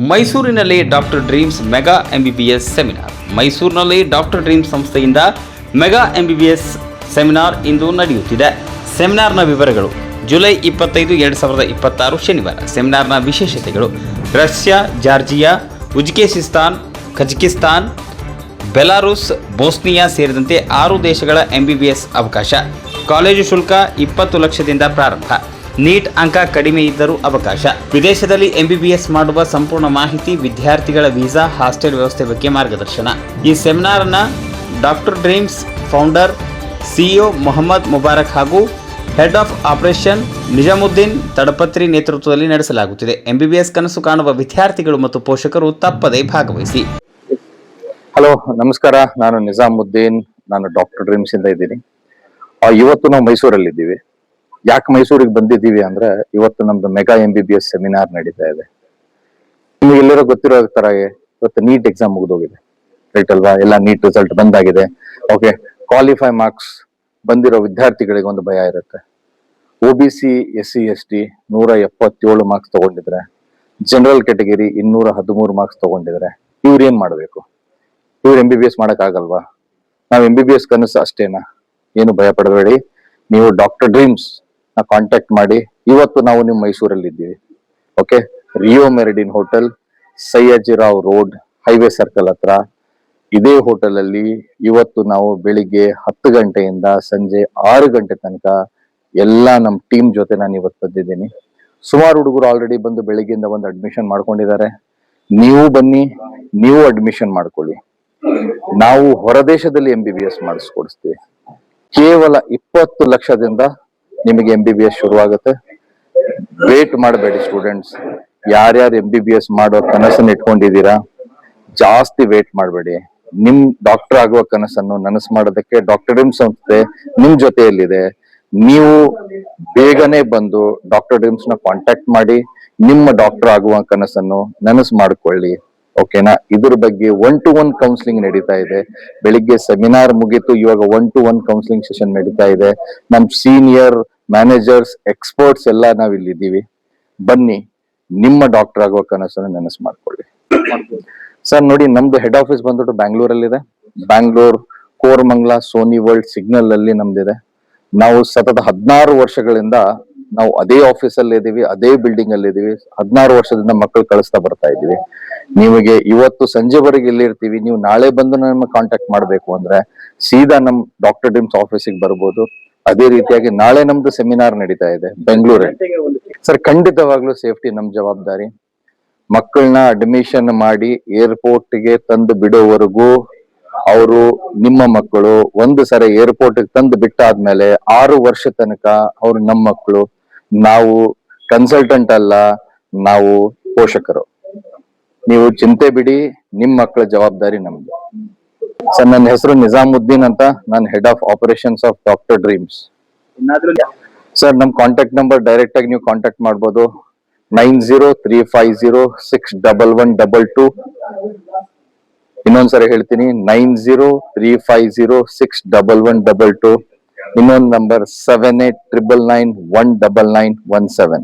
ಮೈಸೂರಿನಲ್ಲಿ doctor dreams mega MBBS seminar. ಮೈಸೂರಿನಲ್ಲಿ doctor dreams ಸಂಸ್ಥೆಯಿಂದ ಮೆಗಾ ಎಂಬಿಬಿಎಸ್ ಸೆಮಿನಾರ್ ಇಂದು ನಡೆಯುತ್ತಿದೆ. ಸೆಮಿನಾರ್ನ ವಿವರಗಳು: ಜುಲೈ 25, 2026 ಶನಿವಾರ. ಸೆಮಿನಾರ್ನ ವಿಶೇಷತೆಗಳು: Russia, Georgia, Uzbekistan, Kazakhstan, Belarus, Bosnia ಸೇರಿದಂತೆ 6 ದೇಶಗಳ ಎಂಬಿಬಿಎಸ್ ಅವಕಾಶ. ಕಾಲೇಜು ಶುಲ್ಕ 20 ಲಕ್ಷದಿಂದ ಪ್ರಾರಂಭ. ನೀಟ್ ಅಂಕ ಕಡಿಮೆ ಇದ್ದರೂ ಅವಕಾಶ. ವಿದೇಶದಲ್ಲಿ ಎಂಬಿಬಿಎಸ್ ಮಾಡುವ ಸಂಪೂರ್ಣ ಮಾಹಿತಿ, ವಿದ್ಯಾರ್ಥಿಗಳ ವೀಸಾ, ಹಾಸ್ಟೆಲ್ ವ್ಯವಸ್ಥೆ ಬಗ್ಗೆ ಮಾರ್ಗದರ್ಶನ. ಈ ಸೆಮಿನಾರ್ನ doctor dreams founder CEO Mohammed Mubarak ಹಾಗೂ head of operation Nizamuddin Tadpatri ನೇತೃತ್ವದಲ್ಲಿ ನಡೆಸಲಾಗುತ್ತಿದೆ. ಎಂಬಿಬಿಎಸ್ ಕನಸು ಕಾಣುವ ವಿದ್ಯಾರ್ಥಿಗಳು ಮತ್ತು ಪೋಷಕರು ತಪ್ಪದೇ ಭಾಗವಹಿಸಿ. ಹಲೋ, ನಮಸ್ಕಾರ. ನಾನು ನಿಜಾಮುದ್ದೀನ್. ನಾನು ಡಾಕ್ಟರ್ ಡ್ರೀಮ್ಸ್ ಇಂದ ಇದ್ದೀನಿ. ಇವತ್ತು ನಾವು ಮೈಸೂರಲ್ಲಿ ಇದ್ದೀವಿ. ಯಾಕೆ ಮೈಸೂರಿಗೆ ಬಂದಿದ್ದೀವಿ ಅಂದ್ರೆ, ಇವತ್ತು ನಮ್ದು ಮೆಗಾ ಎಂಬಿಬಿಎಸ್ ಸೆಮಿನಾರ್ ನಡೀತಾ ಇದೆ. ನಿಮ್ಗೆ ಎಲ್ಲರೂ ಗೊತ್ತಿರೋ ತರ ಇವತ್ತು ನೀಟ್ ಎಕ್ಸಾಮ್ ಮುಗಿದೋಗಿದೆ, ರೈಟ್ ಅಲ್ವಾ? ಎಲ್ಲ ನೀಟ್ ರಿಸಲ್ಟ್ ಬಂದಾಗಿದೆ. ಓಕೆ, ಕ್ವಾಲಿಫೈ ಮಾರ್ಕ್ಸ್ ಬಂದಿರೋ ವಿದ್ಯಾರ್ಥಿಗಳಿಗೆ ಒಂದು ಭಯ ಇರುತ್ತೆ. OBC SC ST 177 ಮಾರ್ಕ್ಸ್ ತಗೊಂಡಿದ್ರೆ, ಜನರಲ್ ಕ್ಯಾಟಗರಿ 213 ಮಾರ್ಕ್ಸ್ ತಗೊಂಡಿದ್ರೆ, ಇವ್ರು ಏನ್ ಮಾಡ್ಬೇಕು? ಇವ್ರು MBBS ಮಾಡಕ್ ಆಗಲ್ವಾ? ನಾವ್ MBBS ಕನಸು ಅಷ್ಟೇನಾ? ಏನು ಭಯ ಪಡಬೇಡಿ. ನೀವು ಡಾಕ್ಟರ್ ಡ್ರೀಮ್ಸ್ ನ ಕಾಂಟ್ಯಾಕ್ಟ್ ಮಾಡಿ. ಇವತ್ತು ನಾವು ನಿಮ್ಮ ಮೈಸೂರಲ್ಲಿ ಇದ್ದೀವಿ. Okay, Rio Meridien hotel, Sayyajirao road, highway circle ಹತ್ರ. ಇದೇ ಹೋಟೆಲ್ ಅಲ್ಲಿ ಇವತ್ತು ನಾವು ಬೆಳಿಗ್ಗೆ 10 ಗಂಟೆಯಿಂದ ಸಂಜೆ 6 ಗಂಟೆ ತನಕ ಎಲ್ಲ ನಮ್ಮ ಟೀಮ್ ಜೊತೆ ನಾನು ಇವತ್ತು ಬಂದಿದ್ದೀನಿ. ಸುಮಾರು ಹುಡುಗರು ಆಲ್ರೆಡಿ ಬಂದು ಬೆಳಿಗ್ಗೆಯಿಂದ ಒಂದು ಅಡ್ಮಿಷನ್ ಮಾಡ್ಕೊಂಡಿದ್ದಾರೆ. ನೀವು ಬನ್ನಿ, ನೀವು ಅಡ್ಮಿಷನ್ ಮಾಡ್ಕೊಳ್ಳಿ. ನಾವು ಹೊರದೇಶದಲ್ಲಿ MBBS ಮಾಡಿಸ್ಕೊಡಿಸ್ತೀವಿ. ಕೇವಲ 20 ಲಕ್ಷದಿಂದ ನಿಮಗೆ MBBS ಶುರುವಾಗುತ್ತೆ. ವೇಟ್ ಮಾಡಬೇಡಿ ಸ್ಟೂಡೆಂಟ್ಸ್. ಯಾರ್ಯಾರು MBBS ಮಾಡೋ ಕನಸನ್ನು ಇಟ್ಕೊಂಡಿದ್ದೀರಾ, ಜಾಸ್ತಿ ವೇಟ್ ಮಾಡಬೇಡಿ. ನಿಮ್ ಡಾಕ್ಟರ್ ಆಗುವ ಕನಸನ್ನು ನನಸು ಮಾಡೋದಕ್ಕೆ ಡಾಕ್ಟರ್ ಡ್ರೀಮ್ಸ್ ಸಂಸ್ಥೆ ನಿಮ್ ಜೊತೆಯಲ್ಲಿದೆ. ನೀವು ಬೇಗನೆ ಬಂದು ಡಾಕ್ಟರ್ ಡ್ರೀಮ್ಸ್ ನ ಕಾಂಟ್ಯಾಕ್ಟ್ ಮಾಡಿ ನಿಮ್ಮ ಡಾಕ್ಟರ್ ಆಗುವ ಕನಸನ್ನು ನನಸು ಮಾಡ್ಕೊಳ್ಳಿ. ಓಕೆನಾ? ಇದ್ರ ಬಗ್ಗೆ 1-to-1 ಕೌನ್ಸಿಲಿಂಗ್ ನಡೀತಾ ಇದೆ. ಬೆಳಿಗ್ಗೆ ಸೆಮಿನಾರ್ ಮುಗೀತು, ಇವಾಗ 1-to-1 ಕೌನ್ಸಿಲಿಂಗ್ ಸೆಷನ್ ನಡೀತಾ ಇದೆ. ನಮ್ ಸೀನಿಯರ್ ಮ್ಯಾನೇಜರ್ಸ್, ಎಕ್ಸ್ಪರ್ಟ್ಸ್ ಎಲ್ಲ ನಾವ್ ಇಲ್ಲಿದ್ದೀವಿ. ಬನ್ನಿ, ನಿಮ್ಮ ಡಾಕ್ಟರ್ ಆಗುವ ಕನಸನ್ನು ನನಸು ಮಾಡ್ಕೊಳ್ಳಿ. ಸರ್ ನೋಡಿ, ನಮ್ದು ಹೆಡ್ ಆಫೀಸ್ ಬಂದ್ಬಿಟ್ಟು ಬ್ಯಾಂಗ್ಳೂರಲ್ಲಿದೆ. Bangalore, Koramangala, Sony World, signal ಅಲ್ಲಿ ನಮ್ದಿದೆ. ನಾವು ಸತತ 16 ವರ್ಷಗಳಿಂದ ನಾವು ಅದೇ ಆಫೀಸ್ ಅಲ್ಲಿ ಇದೀವಿ, ಅದೇ ಬಿಲ್ಡಿಂಗ್ ಅಲ್ಲಿ ಇದೀವಿ. 16 ವರ್ಷದಿಂದ ಮಕ್ಕಳು ಕಳಿಸ್ತಾ ಬರ್ತಾ ಇದೀವಿ. ನಿಮಗೆ ಇವತ್ತು ಸಂಜೆವರೆಗೆ ಇಲ್ಲಿರ್ತೀವಿ. ನೀವು ನಾಳೆ ಬಂದು ನಮ್ಮ ಕಾಂಟ್ಯಾಕ್ಟ್ ಮಾಡ್ಬೇಕು ಅಂದ್ರೆ ಸೀದಾ ನಮ್ ಡಾಕ್ಟರ್ ಡ್ರೀಮ್ಸ್ ಆಫೀಸಿಗೆ ಬರ್ಬೋದು. ಅದೇ ರೀತಿಯಾಗಿ ನಾಳೆ ನಮ್ದು ಸೆಮಿನಾರ್ ನಡೀತಾ ಇದೆ ಬೆಂಗಳೂರಲ್ಲಿ. ಸರ್, ಖಂಡಿತವಾಗ್ಲೂ ಸೇಫ್ಟಿ ನಮ್ ಜವಾಬ್ದಾರಿ. ಮಕ್ಕಳನ್ನ ಅಡ್ಮಿಷನ್ ಮಾಡಿ ಏರ್ಪೋರ್ಟ್ ಗೆ ತಂದು ಬಿಡೋವರೆಗೂ ಅವರು ನಿಮ್ಮ ಮಕ್ಕಳು. ಒಂದು ಸರಿ ಏರ್ಪೋರ್ಟ್ ತಂದು ಬಿಟ್ಟಾದ್ಮೇಲೆ 6 ವರ್ಷ ತನಕ ಅವ್ರು ನಮ್ಮ ಮಕ್ಕಳು. ನಾವು ಕನ್ಸಲ್ಟೆಂಟ್ ಅಲ್ಲ, ನಾವು ಪೋಷಕರು. ನೀವು ಚಿಂತೆ ಬಿಡಿ, ನಿಮ್ ಮಕ್ಕಳ ಜವಾಬ್ದಾರಿ ನಮ್ದು. ಸರ್, ನನ್ನ ಹೆಸರು ನಿಜಾಮುದ್ದೀನ್ ಅಂತ. ನಾನು head of operations of doctor dreams. Sir, ನಮ್ ಕಾಂಟ್ಯಾಕ್ಟ್ ನಂಬರ್ ಡೈರೆಕ್ಟ್ ಆಗಿ ನೀವು ಕಾಂಟ್ಯಾಕ್ಟ್ ಮಾಡ್ಬೋದು. 9035061122. ಇನ್ನೊಂದ್ಸರಿ ಹೇಳ್ತೀನಿ, 9035061122. ಇನ್ನೊಂದು ನಂಬರ್ 7899919917.